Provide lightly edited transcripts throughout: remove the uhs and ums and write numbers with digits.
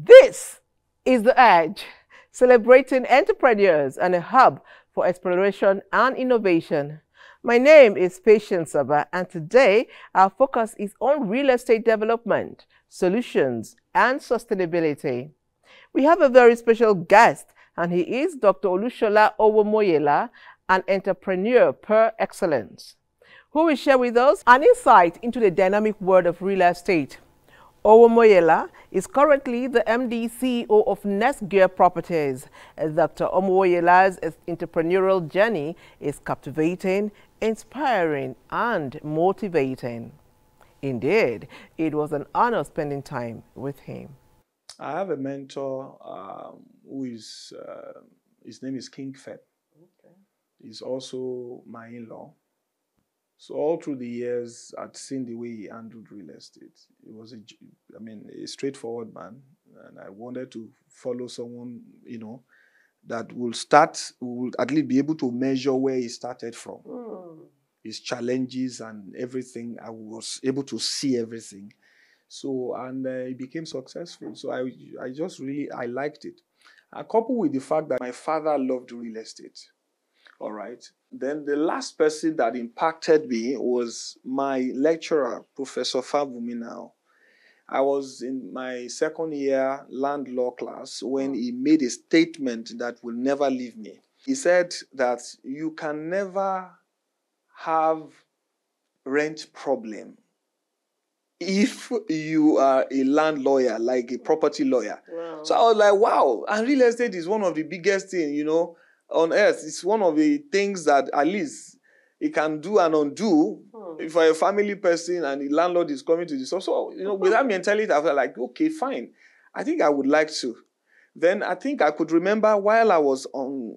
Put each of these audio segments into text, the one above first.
This is The Edge, celebrating entrepreneurs and a hub for exploration and innovation. My name is Patience Saba, and today our focus is on real estate development, solutions, and sustainability. We have a very special guest, and he is Dr. Olushola Owomoyela, an entrepreneur per excellence, who will share with us an insight into the dynamic world of real estate. Owomoyela is currently the MD CEO of Next Gear Properties. Dr. Owomoyela's entrepreneurial journey is captivating, inspiring, and motivating. Indeed, it was an honor spending time with him. I have a mentor who is, his name is King Fed. Okay. He's also my in-law. So all through the years, I'd seen the way he handled real estate. He was a straightforward man, and I wanted to follow someone, that will at least be able to measure where he started from, his challenges and everything. I was able to see everything. So, and he became successful. So I liked it. Coupled with the fact that my father loved real estate. All right. Then the last person that impacted me was my lecturer, Professor Fabumi now. I was in my second year land law class when he made a statement that will never leave me. He said that you can never have rent problem if you are a land lawyer, like a property lawyer. Wow. So I was like, wow. And real estate is one of the biggest things, on earth. It's one of the things that at least it can do and undo. If you're a family person and the landlord is coming to this. So with that mentality, I was like, okay, fine. I think I would like to. Then I think I could remember while I was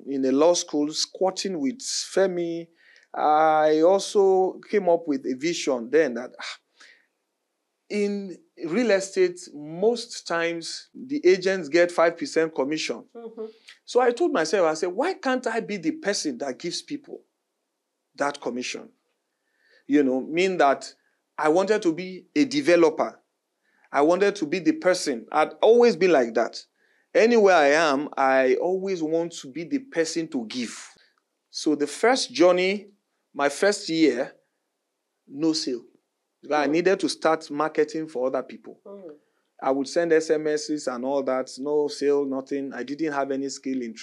in a law school squatting with Femi, I also came up with a vision then that in real estate, most times the agents get 5% commission. So I told myself, I said, why can't I be the person that gives people that commission? Mean that I wanted to be a developer. I wanted to be the person. I'd always been like that. Anywhere I am, I always want to be the person to give. So the first journey, my first year, no sale. I needed to start marketing for other people. I would send SMSs and all that, no sale, nothing. I didn't have any skill in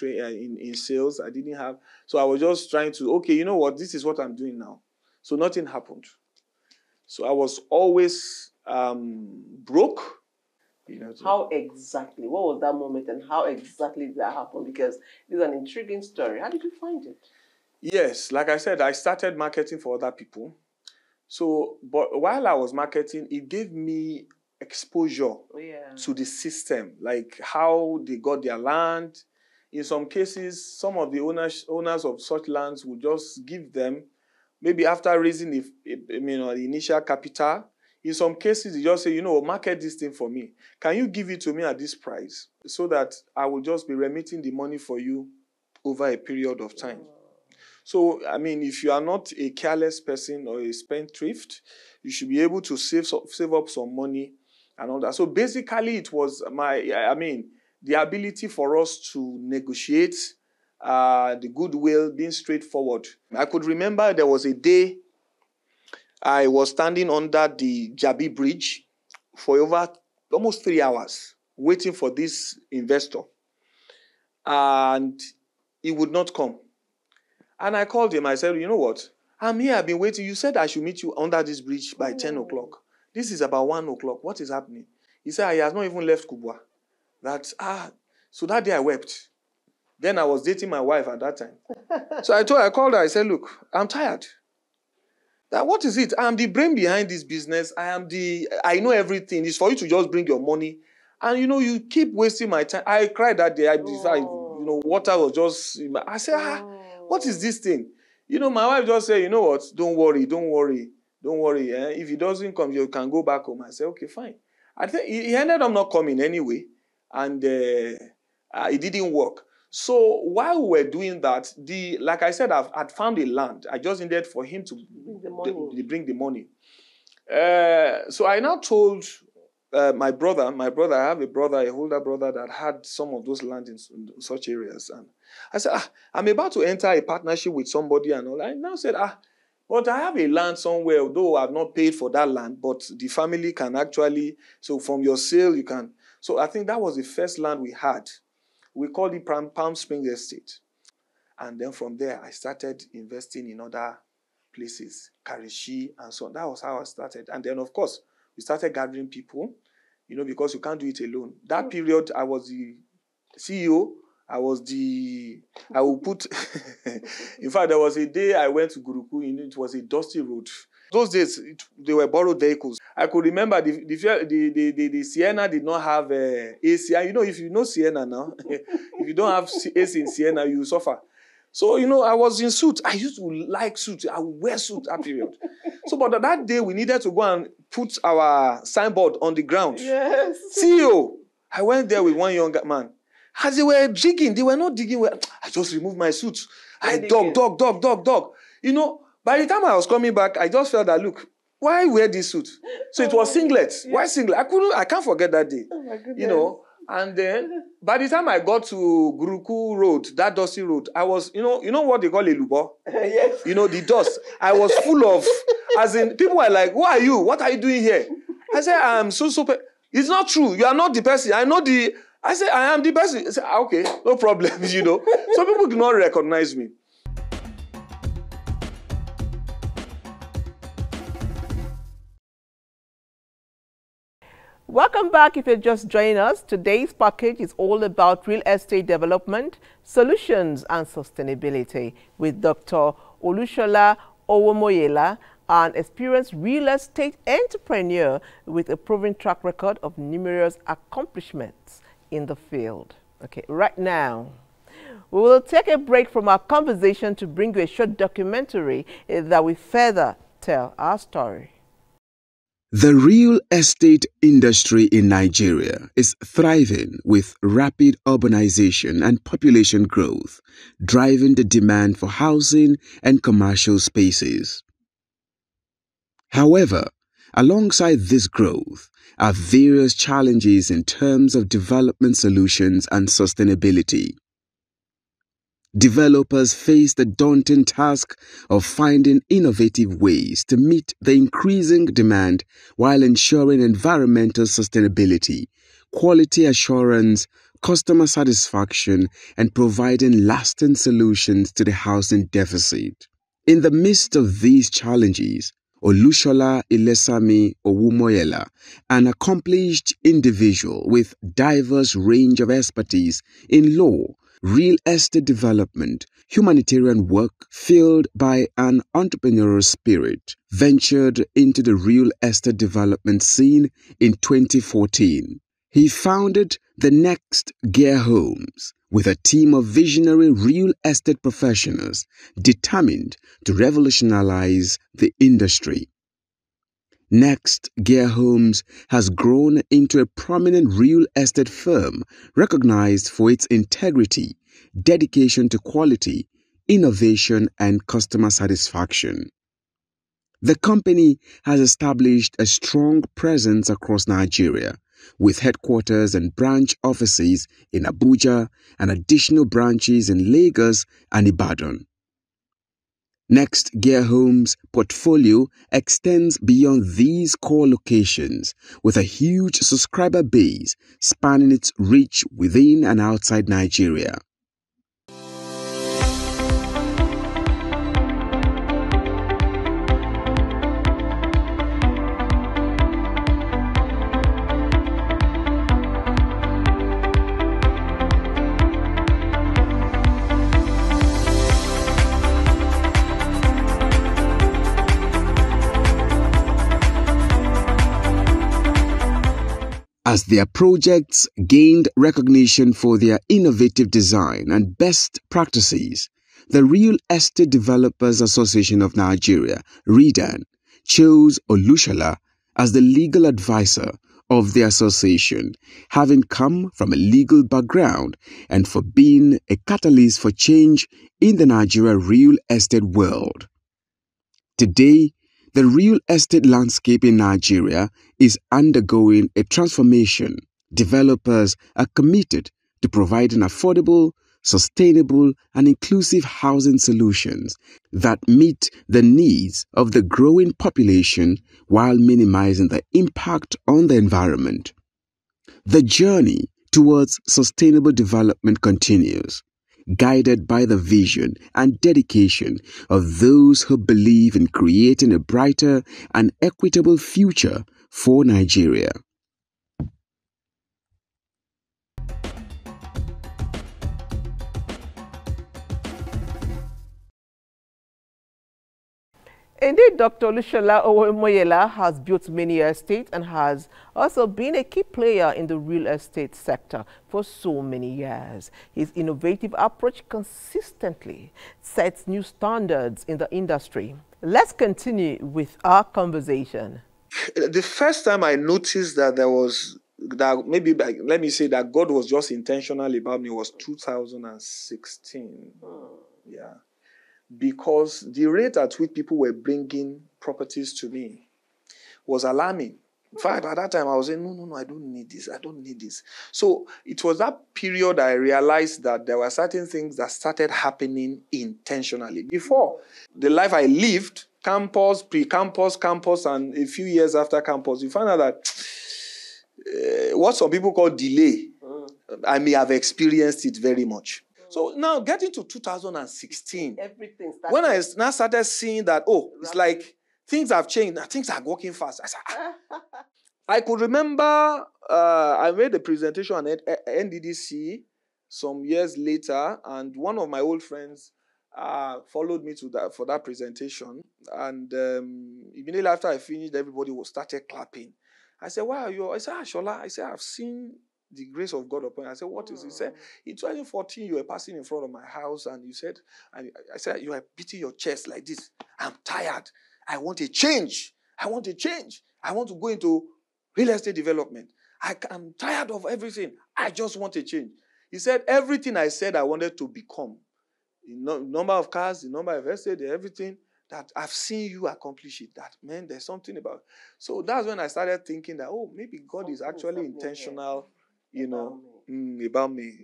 sales. I didn't have. So I was just trying to, okay, you know what? This is what I'm doing now. So nothing happened. So I was always broke. How exactly? What was that moment and how exactly did that happen? Because it's an intriguing story. How did you find it? Yes, like I said, I started marketing for other people. So, but while I was marketing, it gave me exposure to the system, like how they got their land. In some cases, some of the owners of such lands would just give them, maybe after raising the initial capital. In some cases, you just say, market this thing for me. Can you give it to me at this price so that I will just be remitting the money for you over a period of time? So, if you are not a careless person or a spendthrift, you should be able to save up some money and all that. So basically, it was the ability for us to negotiate, the goodwill, being straightforward. I could remember there was a day I was standing under the Jabi Bridge for over almost 3 hours, waiting for this investor. And he would not come. And I called him. I said, you know what? I'm here. I've been waiting. You said I should meet you under this bridge by 10 o'clock. This is about 1 o'clock. What is happening? He said, he has not even left Kubwa. So that day I wept. Then I was dating my wife at that time. So I called her. I said, look, I'm tired. What is it? I'm the brain behind this business. I know everything. It's for you to just bring your money. And, you keep wasting my time. I cried that day. I decided, water was just, I said, what is this thing? My wife just said, you know what? Don't worry. If he doesn't come, you can go back home. I said, okay, fine. I think he ended up not coming anyway. And it didn't work. So while we were doing that, like I said, I'd found a land. I just needed for him to bring the money. So I now told my brother, I have a brother, an older brother that had some of those land in such areas. And I said, I'm about to enter a partnership with somebody and all. I now said, but I have a land somewhere, although I've not paid for that land, but the family can actually, so from your sale, you can. So I think that was the first land we had. We called it Palm Springs Estate. And then from there, I started investing in other places, Karishi and so on. That was how I started. And then, of course, we started gathering people, because you can't do it alone. That period, I was the CEO. I will put, in fact, there was a day I went to Guruku, it was a dusty road. Those days, they were borrowed vehicles. I could remember the Sienna did not have AC. And if you know Sienna now, if you don't have AC in Sienna, you suffer. So, I was in suit. I used to like suits. I would wear suit that period. So, but that day, we needed to go and put our signboard on the ground. Yes. CEO. I went there with one young man. As they were digging, they were not digging well. I just removed my suit. I dug. By the time I was coming back, I just felt that, look, why wear this suit? So it was singlet. Yeah. Why singlet? I can't forget that day. Oh my goodness. And then by the time I got to Guruku Road, that dusty road, I was, you know what they call a lubo? Yes. The dust. I was full of, as in, people were like, who are you? What are you doing here? I said, I'm so. It's not true. You are not the person. I said, I am the person. I said, okay, no problem, Some people do not recognize me. Welcome back. If you're just joining us, today's package is all about real estate development, solutions and sustainability with Dr. Olushola Owomoyela, an experienced real estate entrepreneur with a proven track record of numerous accomplishments in the field. Okay, right now, we will take a break from our conversation to bring you a short documentary that will further tell our story. The real estate industry in Nigeria is thriving with rapid urbanization and population growth, driving the demand for housing and commercial spaces. However, alongside this growth are various challenges in terms of development solutions and sustainability. Developers face the daunting task of finding innovative ways to meet the increasing demand while ensuring environmental sustainability, quality assurance, customer satisfaction, and providing lasting solutions to the housing deficit. In the midst of these challenges, Olushola Ilesami Owumoyela, an accomplished individual with diverse range of expertise in law, real estate development, humanitarian work, fueled by an entrepreneurial spirit, ventured into the real estate development scene in 2014. He founded the Next Gear Homes with a team of visionary real estate professionals determined to revolutionize the industry. Next Gear Homes has grown into a prominent real estate firm recognized for its integrity, dedication to quality, innovation, and customer satisfaction. The company has established a strong presence across Nigeria, with headquarters and branch offices in Abuja and additional branches in Lagos and Ibadan. Next Gear Homes' portfolio extends beyond these core locations with a huge subscriber base spanning its reach within and outside Nigeria. As their projects gained recognition for their innovative design and best practices, the Real Estate Developers Association of Nigeria, REDAN, chose Olushola as the legal advisor of the association, having come from a legal background and for being a catalyst for change in the Nigeria real estate world. Today, The real estate landscape in Nigeria is undergoing a transformation. Developers are committed to providing affordable, sustainable, and inclusive housing solutions that meet the needs of the growing population while minimizing the impact on the environment. The journey towards sustainable development continues, guided by the vision and dedication of those who believe in creating a brighter and equitable future for Nigeria. Indeed, Dr. Lushola Owomoyela has built many estates and has also been a key player in the real estate sector for so many years. His innovative approach consistently sets new standards in the industry. Let's continue with our conversation. The first time I noticed that let me say that God was just intentional about me was 2016. Yeah. Because the rate at which people were bringing properties to me was alarming. In fact, at that time, I was saying, no, I don't need this. I don't need this. So it was that period I realized that there were certain things that started happening intentionally. Before, the life I lived, campus, pre-campus, campus, and a few years after campus, you find out that what some people call delay, I may have experienced it very much. So now getting to 2016, when I now started seeing that, it's like things have changed, things are working fast. I said, I could remember I made a presentation at NDDC some years later, and one of my old friends followed me for that presentation. And immediately after I finished, everybody started clapping. I said, why are you? I said, Shola, I've seen the grace of God upon you. I said, what is it? He said, in 2014, you were passing in front of my house and you said, I said, you are beating your chest like this. I'm tired. I want a change. I want to go into real estate development. I'm tired of everything. I just want a change. He said, everything I said I wanted to become, the number of cars, the number of estates, everything, that I've seen you accomplish it. That, man, there's something about it. So that's when I started thinking that, maybe God is actually intentional, about me.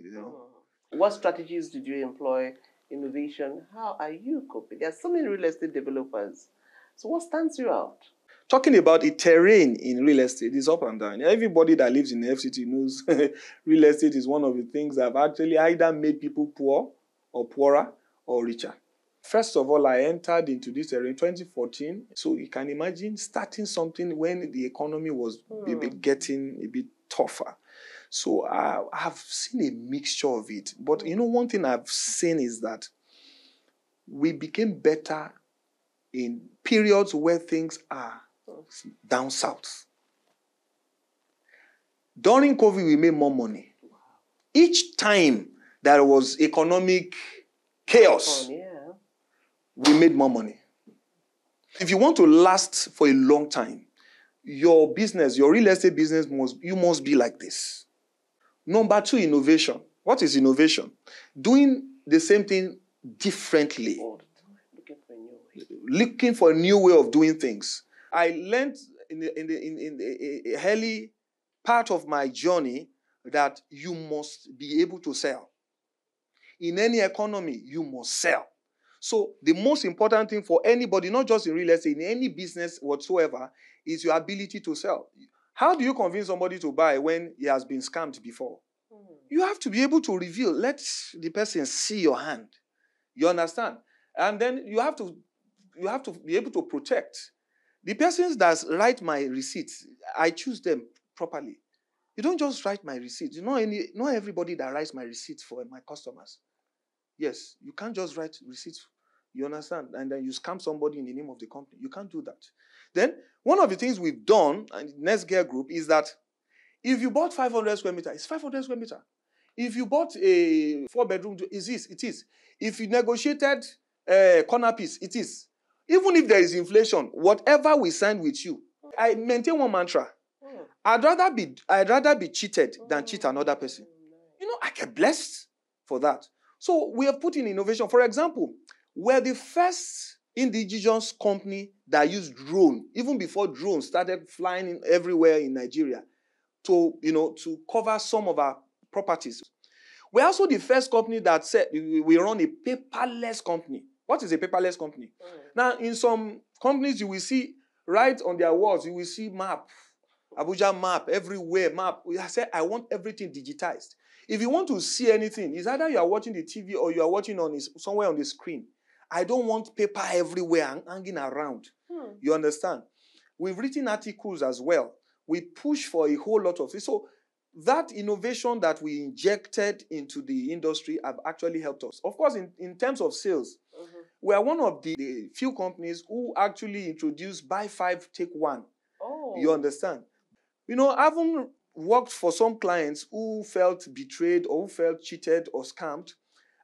What strategies did you employ? Innovation? How are you coping? There are so many real estate developers. So what stands you out? Talking about the terrain in real estate is up and down. Everybody that lives in the FCT knows real estate is one of the things that have actually either made people poor or poorer or richer. First of all, I entered into this terrain in 2014. So you can imagine starting something when the economy was getting a bit tougher. So I have seen a mixture of it. But one thing I've seen is that we became better in periods where things are down south. During COVID, we made more money. Each time there was economic chaos, we made more money. If you want to last for a long time, your business, your real estate business, must be like this. Number 2, innovation. What is innovation? Doing the same thing differently. Looking for a new way of doing things. I learned in the early part of my journey that you must be able to sell. In any economy, you must sell. So the most important thing for anybody, not just in real estate, in any business whatsoever, is your ability to sell. How do you convince somebody to buy when he has been scammed before? You have to be able to reveal. Let the person see your hand. You understand? And then you have to be able to protect. The persons that write my receipts, I choose them properly. You don't just write my receipts. Not everybody that writes my receipts for my customers. Yes, you can't just write receipts. You understand? And then you scam somebody in the name of the company. You can't do that. Then, one of the things we've done, and Next Gear Group, is that if you bought 500 square meters, it's 500 square meters. If you bought a 4-bedroom, it is. If you negotiated a corner piece, it is. Even if there is inflation, whatever we sign with you, I maintain one mantra. I'd rather be cheated than cheat another person. I get blessed for that. So we have put in innovation. For example, we're the first indigenous company that used drone, even before drones started flying in everywhere in Nigeria, to cover some of our properties. We're also the first company that said we run a paperless company. What is a paperless company? Now, in some companies, you will see right on their walls, you will see map, Abuja map, everywhere map. I said, I want everything digitized. If you want to see anything, it's either you are watching the TV or you are watching somewhere on the screen. I don't want paper everywhere hanging around. You understand? We've written articles as well. We push for a whole lot of things. So that innovation that we injected into the industry have actually helped us. Of course, in terms of sales, we are one of the few companies who actually introduced buy 5, take 1. Oh. You understand? I haven't worked for some clients who felt betrayed or who felt cheated or scammed.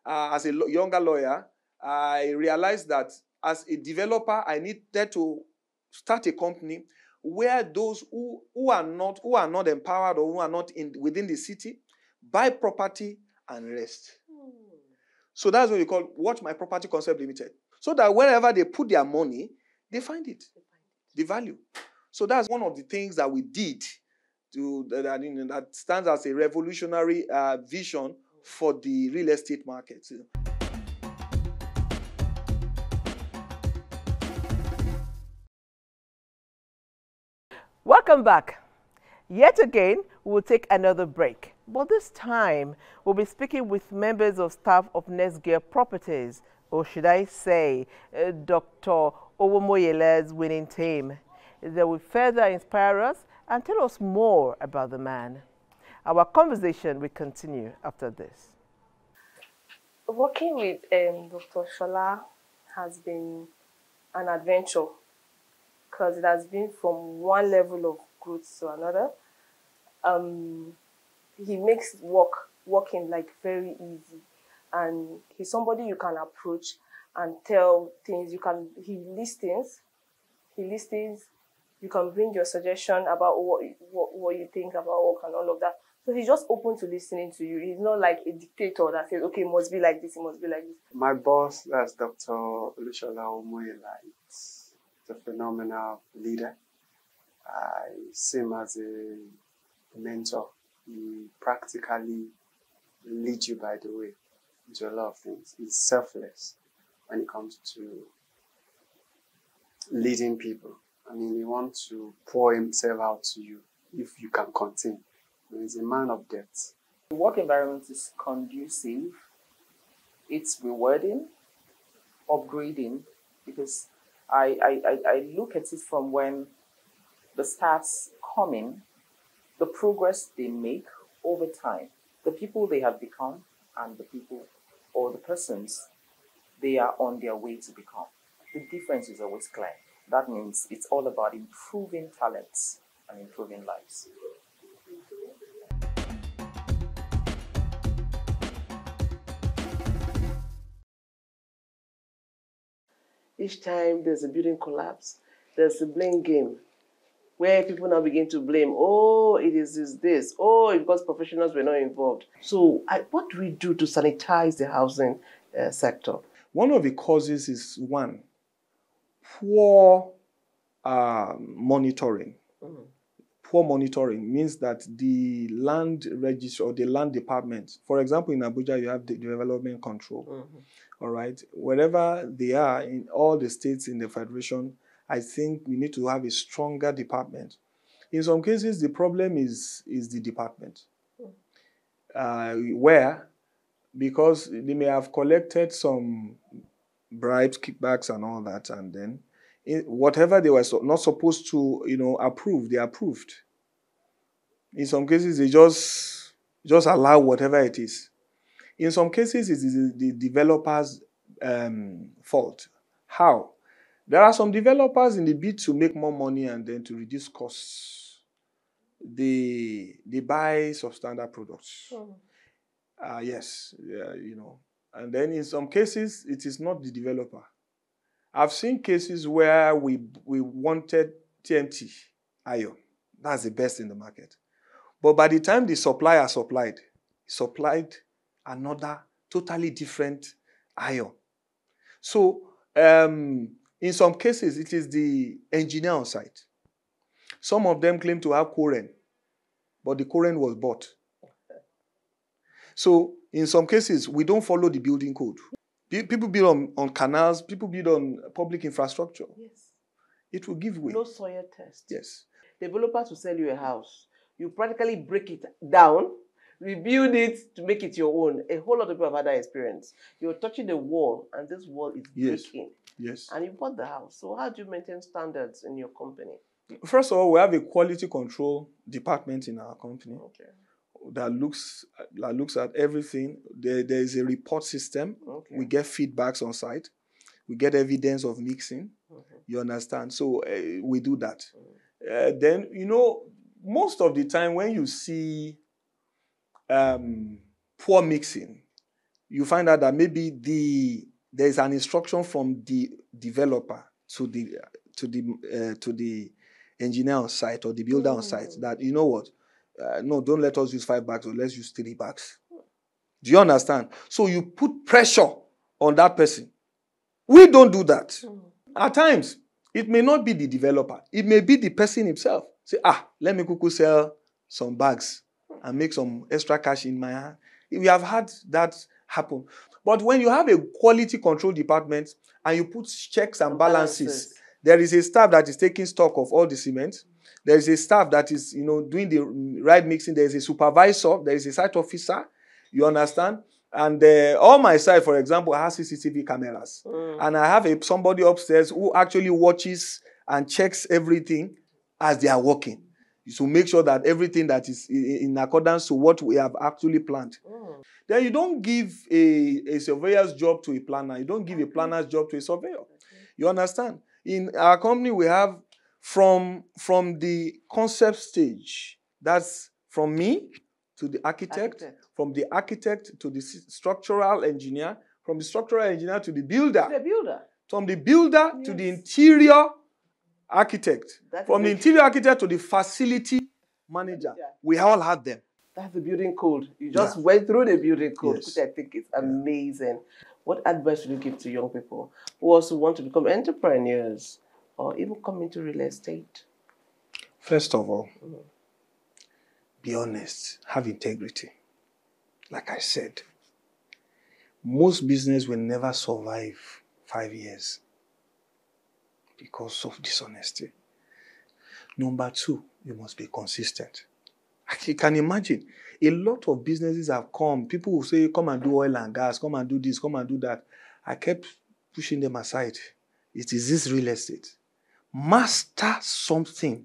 As a younger lawyer, I realized that as a developer, I needed to start a company where those who are not empowered or who are not within the city buy property and rest. So that's what we call Watch My Property Concept Limited. So that wherever they put their money, they find it, the value. So that's one of the things that we did that stands as a revolutionary vision for the real estate market. Welcome back. Yet again, we'll take another break. But this time, we'll be speaking with members of staff of NTA Properties, or should I say, Dr. Owomoyele's winning team. They will further inspire us and tell us more about the man. Our conversation will continue after this. Working with Dr. Shola has been an adventure, because it has been from one level of growth to another. He makes working like very easy, and he's somebody you can approach and tell things. He listens. You can bring your suggestion about what you think about work and all of that. So he's just open to listening to you. He's not like a dictator that says, okay, it must be like this, it must be like this. My boss, that's Dr. Olushola Omoyela. It's a phenomenal leader. I see him as a mentor. He practically leads you by the way into a lot of things. He's selfless when it comes to leading people. I mean, he wants to pour himself out to you if you can contain. He's a man of depth. The work environment is conducive. It's rewarding, upgrading, because I look at it from when the staffs come in, the progress they make over time, the people they have become, and the people or the persons they are on their way to become. The difference is always clear. That means it's all about improving talents and improving lives. Each time there's a building collapse, there's a blame game where people now begin to blame, oh, it is this, oh, because professionals were not involved. So what do we do to sanitize the housing sector? One of the causes is, one, poor monitoring. Poor monitoring means that the land register or the land department, for example, in Abuja, you have the development control. All right. Wherever they are in all the states in the federation, I think we need to have a stronger department. In some cases, the problem is the department. Where, because they may have collected some bribes, kickbacks, and all that, and then whatever they were not supposed to, approve, they approved. In some cases, they just allow whatever it is. In some cases, it is the developer's fault. How? There are some developers in the bid to make more money and then to reduce costs. They buy substandard products. Yes, And then in some cases, it is not the developer. I've seen cases where we wanted TNT iron. That's the best in the market. But by the time the supplier supplied another totally different iron. So In some cases, it is the engineer on site. Some of them claim to have Koren, but the Koren was bought. So in some cases, we don't follow the building code. People build on canals, people build on public infrastructure. Yes. It will give way. No soil test. Yes. Developers will sell you a house. You practically break it down, rebuild it to make it your own. A whole lot of people have had that experience. You're touching the wall, and this wall is breaking. Yes. And you bought the house. So how do you maintain standards in your company? First of all, we have a quality control department in our company. Okay. That looks at everything. There is a report system. Okay. We get feedbacks on site. We get evidence of mixing. You understand? So we do that. Then, most of the time when you see poor mixing, you find out that maybe there is an instruction from the developer to the engineer on site or the builder on site that, you know what, no, don't let us use 5 bags, or let's use 3 bags. Do you understand? So you put pressure on that person. We don't do that. At times, it may not be the developer. It may be the person himself. Say, let me quickly sell some bags and make some extra cash in my hand. We have had that happen. But when you have a quality control department and you put checks and balances, there is a staff that is taking stock of all the cement. There is a staff that is, doing the right mixing. There is a supervisor. There is a site officer. You understand? And all my site, for example, has CCTV cameras. And I have somebody upstairs who actually watches and checks everything as they are working. So make sure that everything that is in accordance to what we have actually planned. Then you don't give a surveyor's job to a planner. You don't give a planner's job to a surveyor. You understand? In our company, we have from the concept stage, that's from me to the architect, from the architect to the structural engineer, from the structural engineer to the builder, from the builder to the interior architect, from the interior architect to the facility manager. We all had them. That's the building code. You just went through the building code, which I think is amazing. What advice would you give to young people who also want to become entrepreneurs or even come into real estate? First of all, be honest, have integrity. Like I said, most business will never survive 5 years because of dishonesty. Number 2, you must be consistent. You can imagine, a lot of businesses have come. People will say, come and do oil and gas, come and do this, come and do that. I kept pushing them aside. It is this real estate. Master something.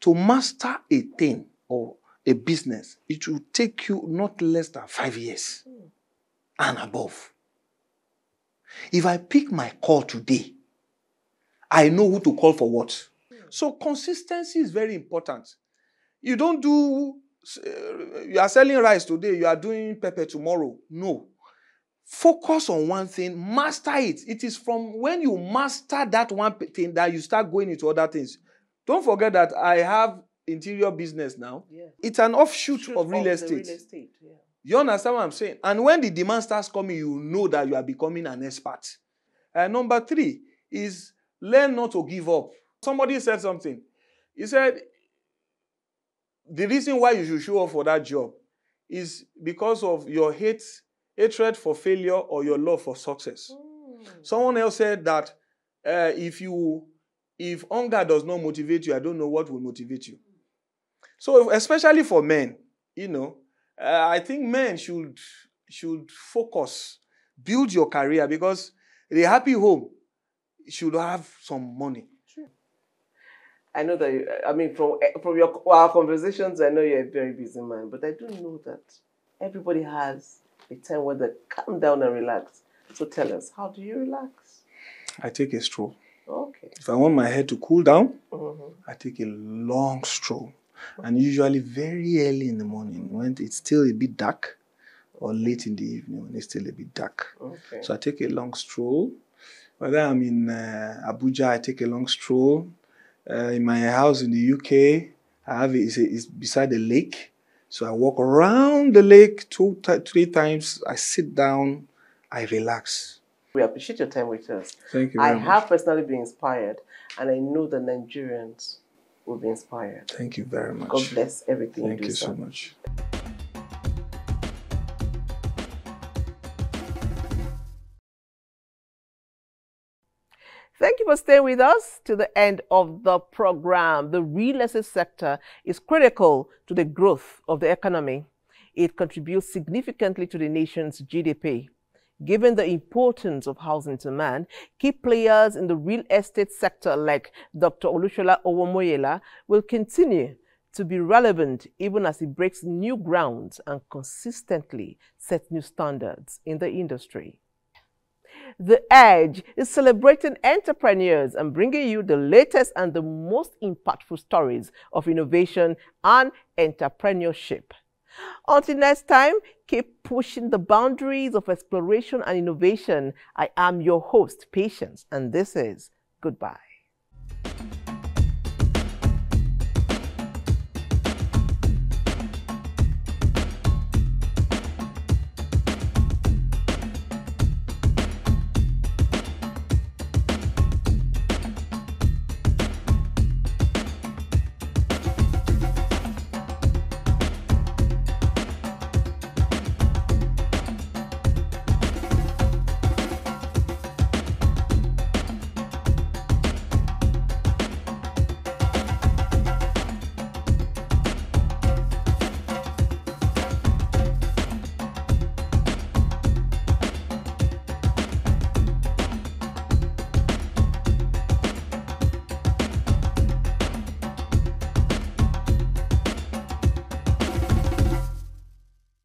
To master a thing or a business, it will take you not less than 5 years and above. If I pick my call today, I know who to call for what. So consistency is very important. You don't do, you are selling rice today, you are doing pepper tomorrow. No. Focus on one thing, master it. It is from when you master that one thing that you start going into other things. Don't forget that I have interior business now. It's an offshoot of real estate. You understand what I'm saying? And when the demand starts coming, you know that you are becoming an expert. Number 3 is learn not to give up. Somebody said something. He said, the reason why you should show up for that job is because of your hatred for failure or your love for success. Someone else said that if hunger does not motivate you, I don't know what will motivate you. So especially for men, I think men should focus, build your career, because the happy home should have some money. I know that, from our conversations, I know you're a very busy man, but I do know that everybody has a time where they calm down and relax. So tell us, how do you relax? I take a stroll. Okay. If I want my head to cool down, I take a long stroll. And usually very early in the morning, when it's still a bit dark, or late in the evening when it's still a bit dark. Okay. So I take a long stroll. Whether I'm in Abuja, I take a long stroll. In my house in the UK, it's beside the lake. So I walk around the lake 2-3 times. I sit down, I relax. We appreciate your time with us. Thank you very much. I have personally been inspired, and I know the Nigerians will be inspired. Thank you very much. God bless everything Thank you do, you so sir. much. Thank you for staying with us to the end of the program. The real estate sector is critical to the growth of the economy. It contributes significantly to the nation's GDP. Given the importance of housing demand, key players in the real estate sector like Dr. Olushola Owomoyela will continue to be relevant even as it breaks new grounds and consistently sets new standards in the industry. The Edge is celebrating entrepreneurs and bringing you the latest and the most impactful stories of innovation and entrepreneurship. Until next time, keep pushing the boundaries of exploration and innovation. I am your host, Patience, and this is Goodbye.